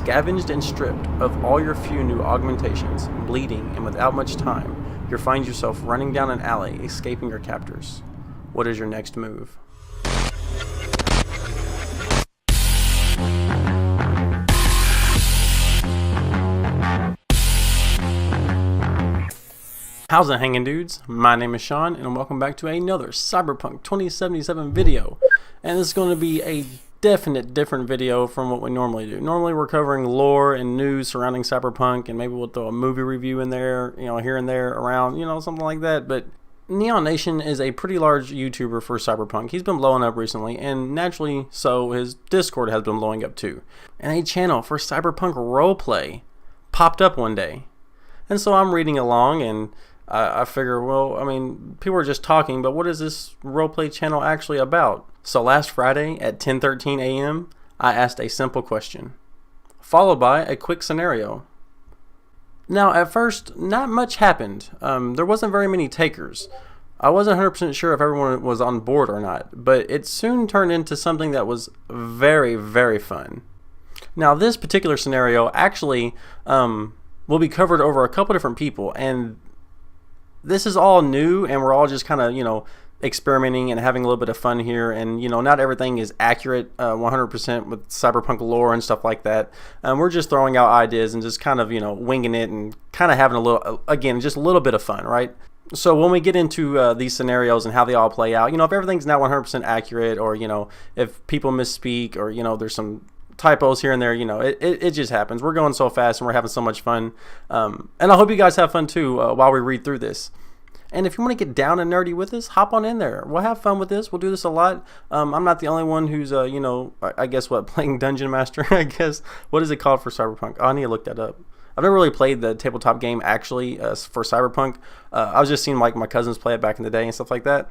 Scavenged and stripped of all your few new augmentations, bleeding and without much time, you find yourself running down an alley, escaping your captors. What is your next move? How's it hanging, dudes? My name is Sean and welcome back to another Cyberpunk 2077 video. And this is going to be a different video from what we normally do. Normally we're covering lore and news surrounding Cyberpunk, and maybe we'll throw a movie review in there, here and there around, something like that. But Neon Nation is a pretty large YouTuber for Cyberpunk. He's been blowing up recently, and naturally so his Discord has been blowing up too. And a channel for Cyberpunk roleplay popped up one day. And so I'm reading along, and I figure, people are just talking, but what is this roleplay channel actually about? So last Friday at 10:13 a.m., I asked a simple question, followed by a quick scenario. Now, at first, not much happened. There wasn't very many takers. I wasn't 100% sure if everyone was on board or not, but it soon turned into something that was very fun. Now, this particular scenario actually will be covered over a couple different people, and this is all new, and we're all just kind of, experimenting and having a little bit of fun here. And, not everything is accurate 100% with Cyberpunk lore and stuff like that. We're just throwing out ideas and just kind of, winging it and kind of having a little, again, just a little bit of fun, right? So when we get into these scenarios and how they all play out, if everything's not 100% accurate, or, if people misspeak, or, there's some typos here and there, it just happens. We're going so fast and we're having so much fun, and I hope you guys have fun too while we read through this. And if you want to get down and nerdy with us, hop on in there. We'll have fun with this. We'll do this a lot. I'm not the only one who's I guess playing Dungeon Master. I guess, what is it called for Cyberpunk? Oh, I need to look that up. I've never really played the tabletop game actually for Cyberpunk. I was just seeing my cousins play it back in the day and stuff like that.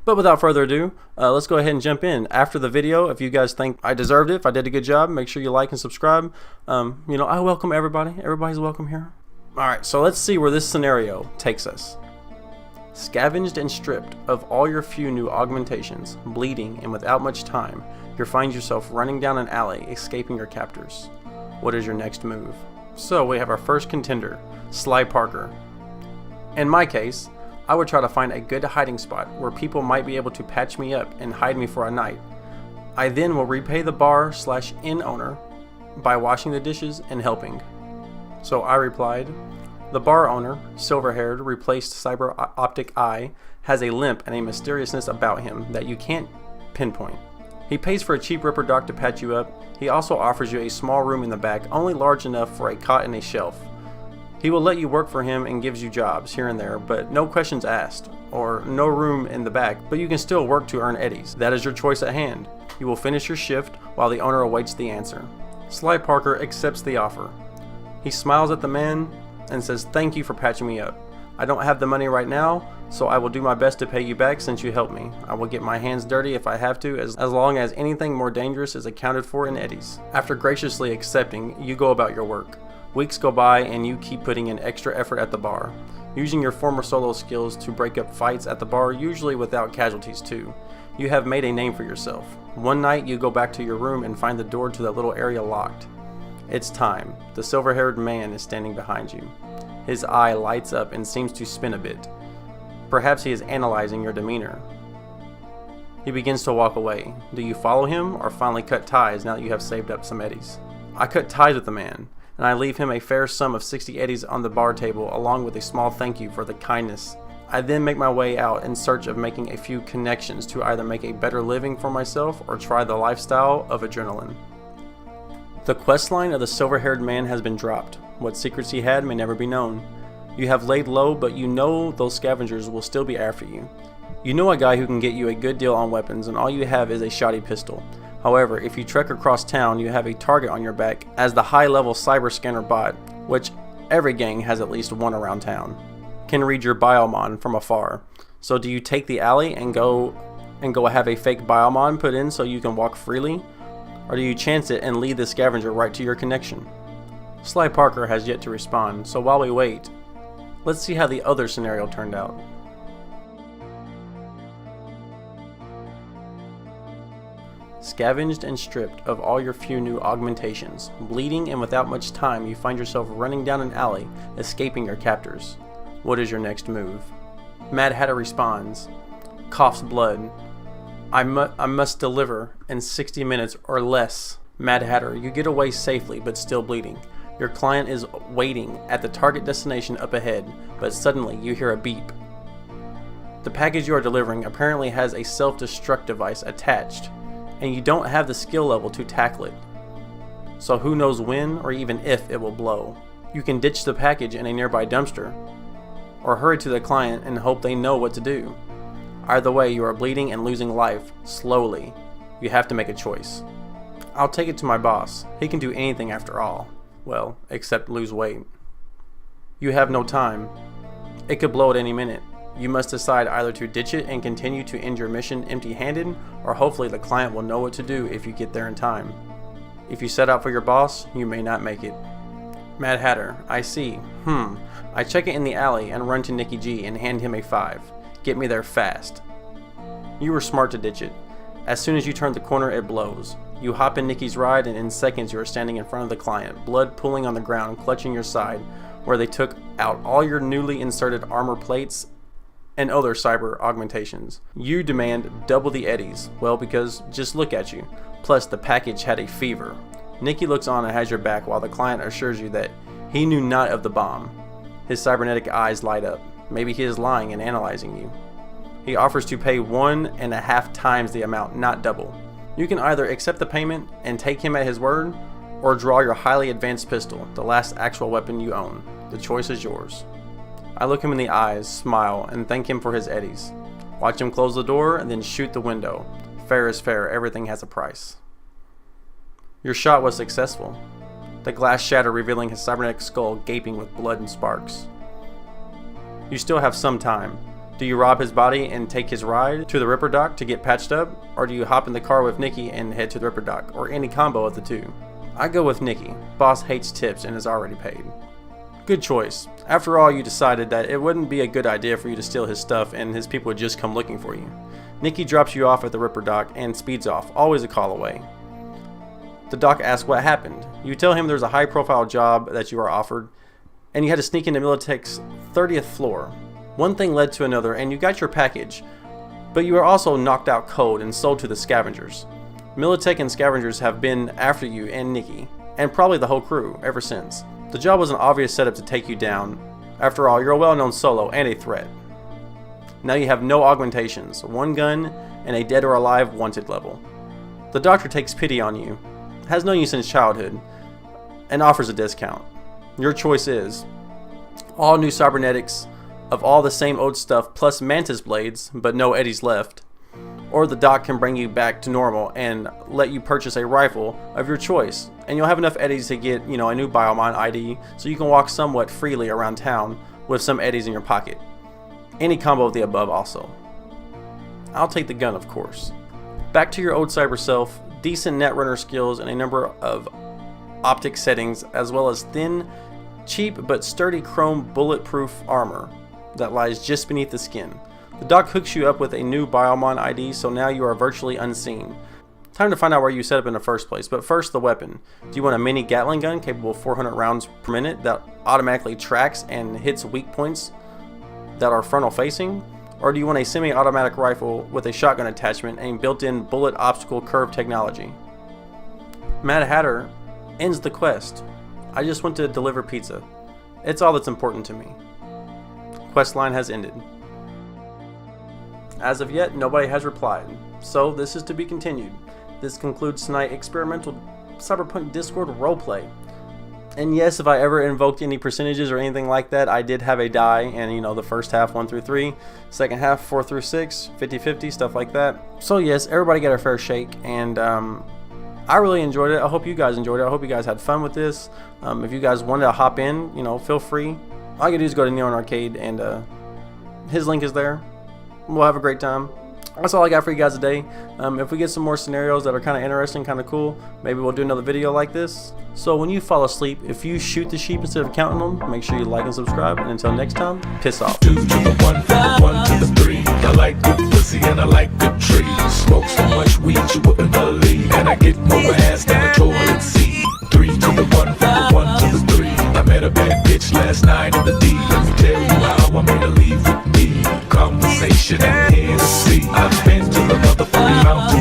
But without further ado, let's go ahead and jump in. After the video, if you guys think I deserved it, if I did a good job, make sure you like and subscribe. I welcome everybody. Everybody's welcome here. Alright, so let's see where this scenario takes us. Scavenged and stripped of all your few new augmentations, bleeding and without much time, you find yourself running down an alley, escaping your captors. What is your next move? So we have our first contender, Sly Parker. In my case, I would try to find a good hiding spot where people might be able to patch me up and hide me for a night. I then will repay the bar/inn owner by washing the dishes and helping. So I replied, the bar owner, silver-haired, replaced cyber optic eye, has a limp and a mysteriousness about him that you can't pinpoint. He pays for a cheap ripper doc to patch you up. He also offers you a small room in the back, only large enough for a cot and a shelf. He will let you work for him and gives you jobs here and there, but no questions asked, or no room in the back, but you can still work to earn eddies. That is your choice at hand. You will finish your shift while the owner awaits the answer. Sly Parker accepts the offer. He smiles at the man and says, thank you for patching me up. I don't have the money right now, so I will do my best to pay you back since you helped me. I will get my hands dirty if I have to, as long as anything more dangerous is accounted for in eddies. After graciously accepting, you go about your work. Weeks go by and you keep putting in extra effort at the bar, using your former solo skills to break up fights at the bar, usually without casualties too. You have made a name for yourself. One night you go back to your room and find the door to that little area locked. It's time. The silver-haired man is standing behind you. His eye lights up and seems to spin a bit. Perhaps he is analyzing your demeanor. He begins to walk away. Do you follow him or finally cut ties now that you have saved up some eddies? I cut ties with the man, and I leave him a fair sum of 60 eddies on the bar table along with a small thank you for the kindness. I then make my way out in search of making a few connections to either make a better living for myself or try the lifestyle of adrenaline. The questline of the silver-haired man has been dropped. What secrets he had may never be known. You have laid low, but you know those scavengers will still be after you. You know a guy who can get you a good deal on weapons, and all you have is a shoddy pistol. However, if you trek across town, you have a target on your back as the high-level cyber scanner bot, which every gang has at least one around town, can read your biomon from afar. So do you take the alley and go have a fake biomon put in so you can walk freely? Or do you chance it and lead the scavenger right to your connection? Sly Parker has yet to respond, so while we wait, let's see how the other scenario turned out. scavenged and stripped of all your few new augmentations. Bleeding and without much time, you find yourself running down an alley, escaping your captors. What is your next move? Mad Hatter responds, coughs blood. I must deliver in 60 minutes or less. Mad Hatter, you get away safely but still bleeding. Your client is waiting at the target destination up ahead, but suddenly you hear a beep. The package you are delivering apparently has a self-destruct device attached, and you don't have the skill level to tackle it. So who knows when or even if it will blow. You can ditch the package in a nearby dumpster, or hurry to the client and hope they know what to do. Either way, you are bleeding and losing life, slowly. You have to make a choice. I'll take it to my boss. He can do anything after all. Well, except lose weight. You have no time. It could blow at any minute. You must decide either to ditch it and continue to end your mission empty-handed, or hopefully the client will know what to do if you get there in time. If you set out for your boss, you may not make it. Mad Hatter, I see. I check it in the alley and run to Nicky G and hand him a 5. Get me there fast. You were smart to ditch it. As soon as you turn the corner, it blows. You hop in Nicky's ride, and in seconds you are standing in front of the client, blood pooling on the ground, clutching your side, where they took out all your newly inserted armor plates and other cyber augmentations. You demand double the eddies, well, because just look at you. Plus, the package had a fever. Nicky looks on and has your back while the client assures you that he knew not of the bomb. His cybernetic eyes light up. Maybe he is lying and analyzing you. He offers to pay 1.5 times the amount, not double. You can either accept the payment and take him at his word, or draw your highly advanced pistol, the last actual weapon you own. The choice is yours. I look him in the eyes, smile, and thank him for his eddies. Watch him close the door and then shoot the window. Fair is fair, everything has a price. Your shot was successful. The glass shattered, revealing his cybernetic skull gaping with blood and sparks. You still have some time. Do you rob his body and take his ride to the Ripper Dock to get patched up? Or do you hop in the car with Nicky and head to the Ripper Dock, or any combo of the two? I go with Nicky. Boss hates tips and is already paid. Good choice. After all, you decided that it wouldn't be a good idea for you to steal his stuff and his people would just come looking for you. Nicky drops you off at the Ripper Dock and speeds off, always a call away. The doc asks what happened. You tell him there's a high profile job that you are offered, and you had to sneak into Militech's 30th floor. One thing led to another, and you got your package, but you were also knocked out cold and sold to the scavengers. Militech and scavengers have been after you and Nicky, and probably the whole crew, ever since. The job was an obvious setup to take you down. After all, you're a well-known solo and a threat. Now you have no augmentations, one gun, and a dead or alive wanted level. The doctor takes pity on you, has known you since childhood, and offers a discount. Your choice is all new cybernetics of all the same old stuff plus mantis blades, but no eddies left. Or the doc can bring you back to normal and let you purchase a rifle of your choice, and you'll have enough eddies to get, a new Biomon ID so you can walk somewhat freely around town with some eddies in your pocket. Any combo of the above also. I'll take the gun, of course. Back to your old cyber self, decent netrunner skills and a number of optic settings, as well as thin, cheap but sturdy chrome bulletproof armor that lies just beneath the skin. The doc hooks you up with a new Biomon ID, so now you are virtually unseen. Time to find out where you set up in the first place, but first the weapon. Do you want a mini Gatling gun capable of 400 rounds per minute that automatically tracks and hits weak points that are frontal facing? Or do you want a semi-automatic rifle with a shotgun attachment and built-in bullet obstacle curve technology? Mad Hatter ends the quest. I just want to deliver pizza. It's all that's important to me. Quest line has ended. As of yet, nobody has replied, so this is to be continued. This concludes tonight's experimental Cyberpunk Discord roleplay. And yes, if I ever invoked any percentages or anything like that, I did have a die, and the first half 1 through 3, second half 4 through 6, 50-50, stuff like that. So yes, everybody got a fair shake, and I really enjoyed it. I hope you guys enjoyed it. I hope you guys had fun with this. If you guys wanted to hop in, feel free. All you can do is go to Neon Arcade, and his link is there. We'll have a great time. That's all I got for you guys today. If we get some more scenarios that are kind of interesting, kind of cool, maybe we'll do another video like this. So when you fall asleep, if you shoot the sheep instead of counting them, make sure you like and subscribe. And until next time, piss off. 2 to the 1 to the 1 to the 3. I like good pussy and I like good trees. Smoke so much weed what you wouldn't believe. And I get more ass than a toilet seat. 3 to the 1, from the 1 to the 3. I met a bad bitch last night in the D. Let me tell you how I made her leave with me. Conversation and Hennessy. I've been to the motherfucking mountain.